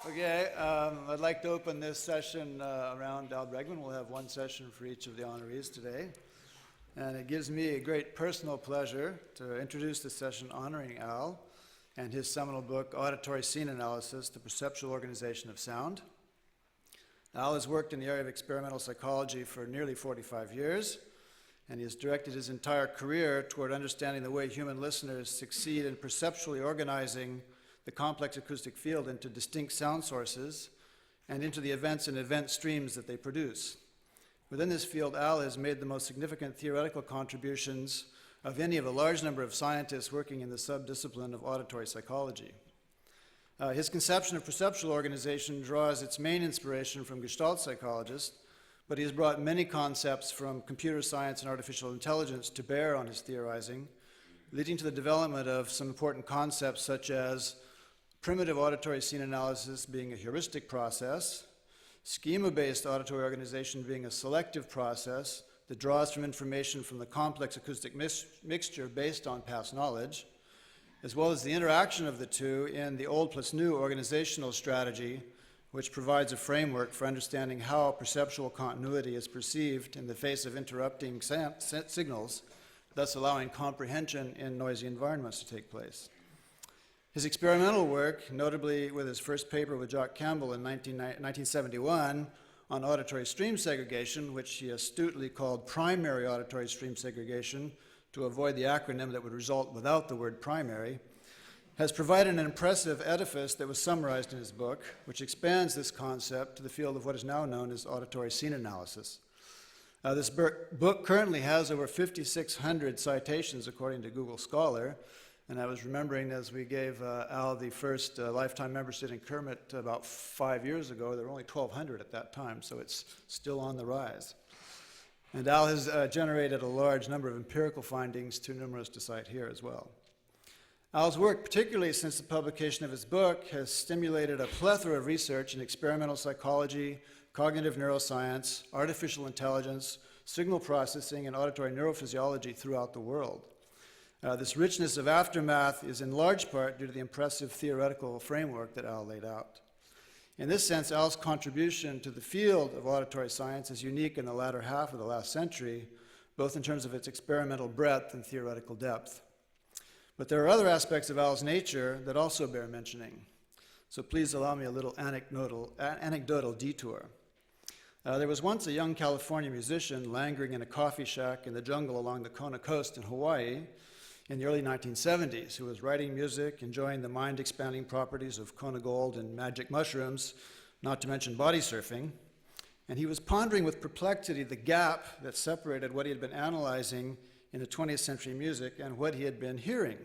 Okay, I'd like to open this session around Al Bregman. We'll have one session for each of the honorees today. And it gives me a great personal pleasure to introduce this session honoring Al and his seminal book, Auditory Scene Analysis, The Perceptual Organization of Sound. Al has worked in the area of experimental psychology for nearly 45 years, and he has directed his entire career toward understanding the way human listeners succeed in perceptually organizing the complex acoustic field into distinct sound sources and into the events and event streams that they produce. Within this field, Al has made the most significant theoretical contributions of any of a large number of scientists working in the subdiscipline of auditory psychology. His conception of perceptual organization draws its main inspiration from Gestalt psychologists, but he has brought many concepts from computer science and artificial intelligence to bear on his theorizing, leading to the development of some important concepts such as primitive auditory scene analysis being a heuristic process, schema-based auditory organization being a selective process that draws from information from the complex acoustic mixture based on past knowledge, as well as the interaction of the two in the old plus new organizational strategy, which provides a framework for understanding how perceptual continuity is perceived in the face of interrupting signals, thus allowing comprehension in noisy environments to take place. His experimental work, notably with his first paper with Jacques Campbell in 1971 on auditory stream segregation, which he astutely called primary auditory stream segregation to avoid the acronym that would result without the word primary, has provided an impressive edifice that was summarized in his book, which expands this concept to the field of what is now known as auditory scene analysis. This book currently has over 5,600 citations according to Google Scholar, and I was remembering as we gave Al the first lifetime membership in Kermit about 5 years ago, there were only 1,200 at that time, so it's still on the rise. And Al has generated a large number of empirical findings, too numerous to cite here as well. Al's work, particularly since the publication of his book, has stimulated a plethora of research in experimental psychology, cognitive neuroscience, artificial intelligence, signal processing, and auditory neurophysiology throughout the world. This richness of aftermath is in large part due to the impressive theoretical framework that Al laid out. In this sense, Al's contribution to the field of auditory science is unique in the latter half of the last century, both in terms of its experimental breadth and theoretical depth. But there are other aspects of Al's nature that also bear mentioning. So please allow me a little anecdotal detour. There was once a young California musician lingering in a coffee shack in the jungle along the Kona coast in Hawaii in the early 1970s, who was writing music, enjoying the mind-expanding properties of Kona gold and magic mushrooms, not to mention body surfing. And he was pondering with perplexity the gap that separated what he had been analyzing in the 20th century music and what he had been hearing.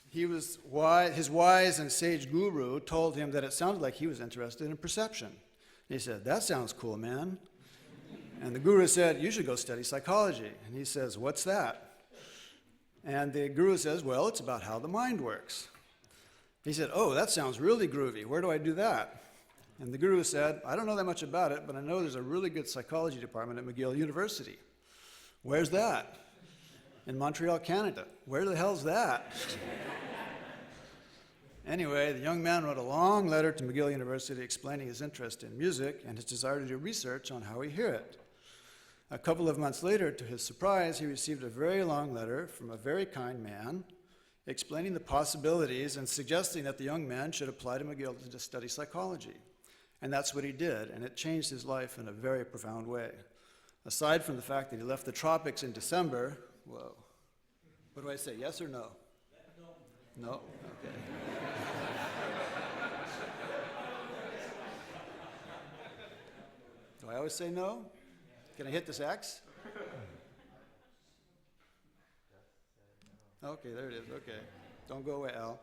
His wise and sage guru told him that it sounded like he was interested in perception. And he said, "That sounds cool, man." And the guru said, "You should go study psychology." And he says, "What's that?" And the guru says, "Well, it's about how the mind works." He said, "Oh, that sounds really groovy. Where do I do that?" And the guru said, "I don't know that much about it, but I know there's a really good psychology department at McGill University." "Where's that?" "In Montreal, Canada." "Where the hell's that?" Anyway, the young man wrote a long letter to McGill University explaining his interest in music and his desire to do research on how we hear it. A couple of months later, to his surprise, he received a very long letter from a very kind man explaining the possibilities and suggesting that the young man should apply to McGill to study psychology. And that's what he did, and it changed his life in a very profound way. Aside from the fact that he left the tropics in December, whoa, what do I say, yes or no? No? Okay. Do I always say no? Can I hit this X? Okay, there it is, okay. Don't go away, Al.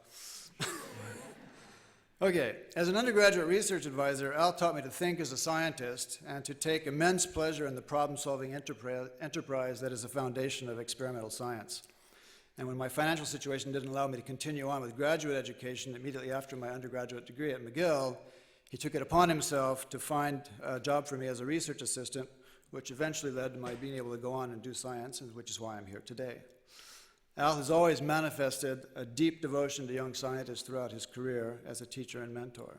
Okay, as an undergraduate research advisor, Al taught me to think as a scientist and to take immense pleasure in the problem-solving enterprise that is the foundation of experimental science. And when my financial situation didn't allow me to continue on with graduate education immediately after my undergraduate degree at McGill, he took it upon himself to find a job for me as a research assistant, which eventually led to my being able to go on and do science, and which is why I'm here today. Al has always manifested a deep devotion to young scientists throughout his career as a teacher and mentor.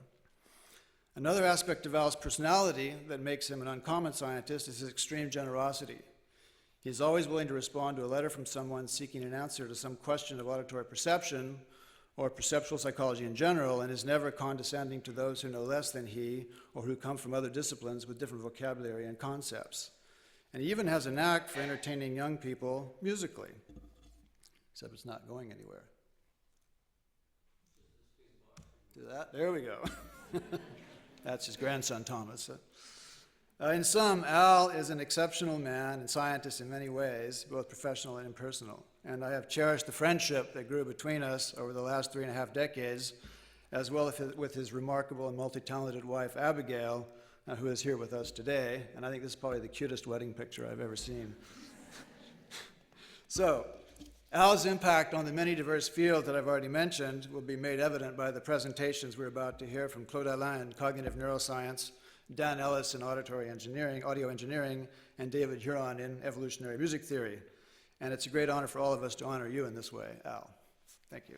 Another aspect of Al's personality that makes him an uncommon scientist is his extreme generosity. He's always willing to respond to a letter from someone seeking an answer to some question of auditory perception or perceptual psychology in general, and is never condescending to those who know less than he or who come from other disciplines with different vocabulary and concepts. And he even has a knack for entertaining young people musically, except it's not going anywhere. Do that? There we go. That's his grandson, Thomas. In sum, Al is an exceptional man and scientist in many ways, both professional and impersonal. And I have cherished the friendship that grew between us over the last 3.5 decades, as well as with his remarkable and multi-talented wife, Abigail, who is here with us today. And I think this is probably the cutest wedding picture I've ever seen. So, Al's impact on the many diverse fields that I've already mentioned will be made evident by the presentations we're about to hear from Claude Alain in cognitive neuroscience, Dan Ellis in audio engineering, and David Huron in evolutionary music theory. And it's a great honor for all of us to honor you in this way, Al. Thank you.